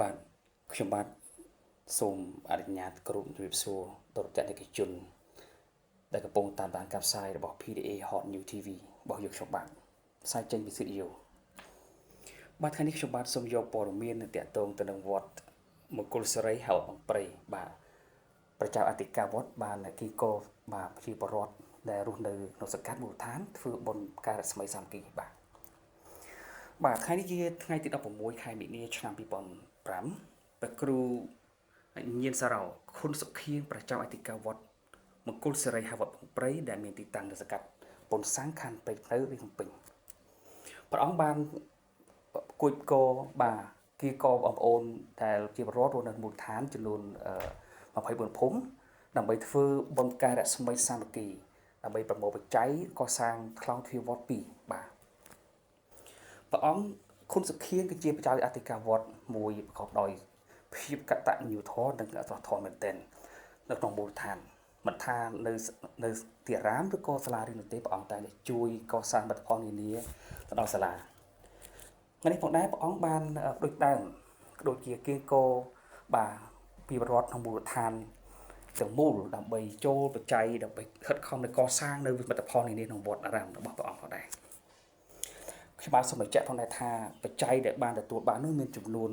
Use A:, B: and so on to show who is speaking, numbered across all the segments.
A: បាទខ្ញុំបាទសូមអនុញ្ញាតគ្រប់ជំរាបសួរដល់តេតិកជនដែលកំពុងតាមដានការផ្សាយរបស់ PDA Hot New TV របស់យើងខ្ញុំបាទផ្សាយចេញពីស្ទូឌីយោបាទថ្ងៃនេះខ្ញុំបាទសូមយកព័ត៌មានទាក់ទងទៅនឹងវត្តមង្គលសិរីហៅអង្គព្រៃបាទប្រជាអធិការវត្តបានគីកោបាទប្រជាពលរដ្ឋដែលរស់នៅក្នុងសង្កាត់មូលដ្ឋានធ្វើបុណ្យការស្មីសាមគ្គីបាទថ្ងៃនេះជាថ្ងៃទី16ខែមីនាឆ្នាំ2005ព្រះគ្រូញៀនសារ៉ោខុនសុខៀងប្រជាអធិការវត្តមង្គលសិរីហៅវត្តភ្នំព្រៃដែលមានទីតាំងនៅសង្កាត់ពុនសាំងខណ្ឌពេជ្រនៅរាជភ្នំពេញព្រះអង្គបានគួចកោបាទគីកោបងប្អូនដែលជាពលរដ្ឋរស់នៅមូលដ្ឋានចំនួន24ភូមិដើម្បីធ្វើបុណ្យការស្មីសាមគ្គីដើម្បីប្រមូលបច្ច័យកសាងថ្លោងទ្វារវត្ត2បាទព្រះអង្គខុនសុខៀងគឺជាប្រជាអធិការវត្តមួយប្រកបដោយភាពកតញ្ញូធម៌និងអត្រធម៌មែនទែននៅក្នុងមូលដ្ឋានមិនថានៅទីអារាមឬក៏សាលារៀននោះទេព្រះអង្គតែជួយកសាងមិត្តផលនានាទៅដល់សាលាថ្ងៃនេះផងដែរព្រះអង្គបានដូចដើមដូចជាគៀងកោបាទពីរដ្ឋក្នុងមូលដ្ឋានទាំងមូលដើម្បីចូលបច្ច័យដើម្បីខិតខំនៅកសាងនៅមិត្តផលនានាក្នុងវត្តអារាមរបស់ព្រះអង្គផងដែរខ្ញុំបាទសូមបញ្ជាក់ផងដែរថាបច្ច័យដែលបានទទួលបាននោះមានចំនួន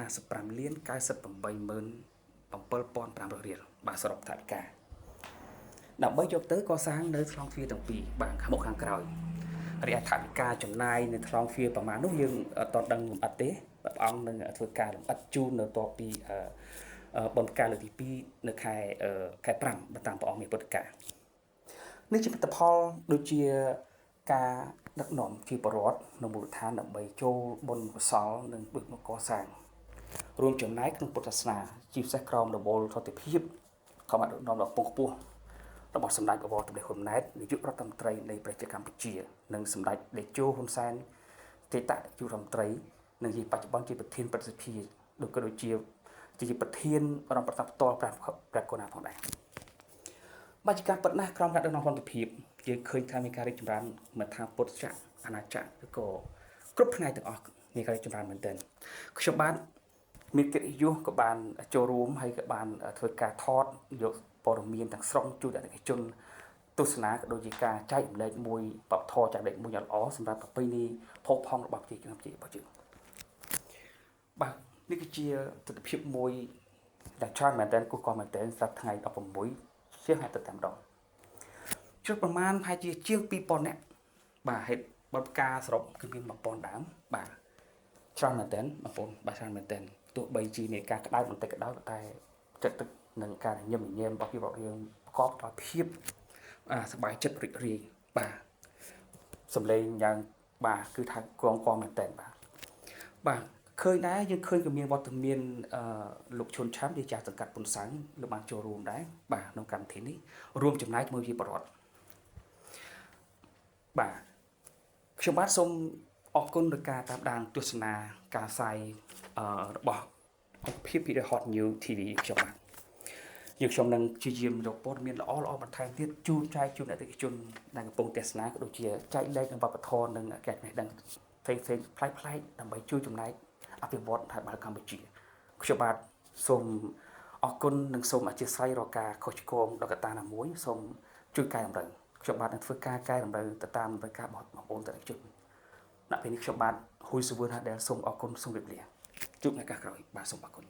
A: 55លាន987500រៀលបាទសរុបថវិកាដើម្បីយកទៅកសាងនៅថ្លងទ្វារទាំងពីរបាទខាងមុខខាងក្រោយរីឯថវិកាចំណាយនៅថ្លងទ្វារប្រមាណនោះយើងអត់ដឹងលម្អិតទេព្រះអង្គនឹងធ្វើការលម្អិតជូននៅតពីបុណ្យការលើកទី2នៅខែ5តាមព្រះអង្គមានពុទ្ធកានេះជាលទ្ធផលដូចជាការដឹកនាំជាបរដ្ឋនៅមូលដ្ឋានដើម្បីចូលបុណ្យកុសលនិងដូចមកកសាងរួមចំណែកក្នុងពុទ្ធសាសនាជាពិសេសក្រមរវល់សន្តិភាពក៏បានដឹកនាំដល់ពងខ្ពស់របស់សម្ដេចបវរសម្ដេចហ៊ុនម៉ាណែតនាយករដ្ឋមន្ត្រីនៃប្រជាកម្ពុជានិងសម្ដេចតេជោហ៊ុនសែនទេតនាយករដ្ឋមន្ត្រីនិងជាបច្ចុប្បន្នជាប្រធានប្រសិទ្ធិដូចក៏ដូចជាប្រធានរដ្ឋប្រតិបត្តិផ្ទាល់ព្រះកូណាផងដែរបាច់ការពិតណាស់ក្រោមការដឹកនាំសន្តិភាពយើងឃើញថាមានការរីកចម្រើនមិនថាពុទ្ធចក្រអាណាចក្រឬក៏គ្រប់ផ្នែកទាំងអស់មានការរីកចម្រើនមែនទែនខ្ញុំបានមានកិត្តិយសក៏បានចូលរួមហើយក៏បានធ្វើការថតយកព័ត៌មានទាំងស្រុងជួយដល់អតិថិជនទស្សនាក៏ដូចជាការចែករំលែកមួយបបធរចែករំលែកមួយយ៉ាងល្អសម្រាប់ប្រពៃណីផូរផង់របស់ប្រជាជនរបស់យើងបាទនេះគឺជាទស្សនវិជ្ជាមួយដែលច្រើនមែនទែនគូកមែនទែនសម្រាប់ថ្ងៃ16ជាងហេតុតែម្ដងជិតប្រមាណប្រហែលជាជាង2000នាក់បាទហេតុបបការសរុបគឺមាន1000ដើមបាទច្រើនមែនទែនបងប្អូនបាទច្រើនមែនទែនទោះបីជាមានការក្តៅបន្តិចក៏ដោយតែចិត្តទឹកនឹងការញញឹមញញែមរបស់ពីរបស់យើងប្រកបដោយភាពសប្បាយចិត្តរីករាយបាទសំឡេងយ៉ាងបាទគឺថាគងមែនទែនបាទឃើញដែរយើងឃើញក៏មានវត្តមានលោកឈុនឆាំជាចាស់សង្កាត់ពុនសាំងលោកបានចូលរួមដែរបាទក្នុងកម្មវិធីនេះរួមចំណែកជាមួយជាបរដ្ឋបាទខ្ញុំបាទសូមអរគុណដល់ការតាមដានទស្សនាការផ្សាយរបស់អង្គភាព PDA Hot New TV ខ្ញុំនឹងព្យាយាមយកព័ត៌មានល្អបន្ថែមទៀតជូនចែកជូនអតិថិជនដែលកំពុងទស្សនាក៏ដូចជាចែកលេខនឹងវប្បធម៌និងការចំណេះដឹងផ្សេងប្លែកដើម្បីជួយចំណែកអភិវឌ្ឍថៃបាលកម្ពុជាខ្ញុំបាទសូមអរគុណនិងសូមអធិស្ឋានរកការខុសឆ្គងដល់កត្តាណាមួយសូមជួយកែតម្រូវខ្ញុំបាទនឹងធ្វើការកែតម្រូវទៅតាមតម្រូវការរបស់បងប្អូនអតិថិជនณពេលនេះខ្ញុំបាទហ៊ុយសវឿនហាដែលសូមអរគុណសូមជម្រាបលាជួបនៅឱកាសក្រោយបាទសូមអរគុណ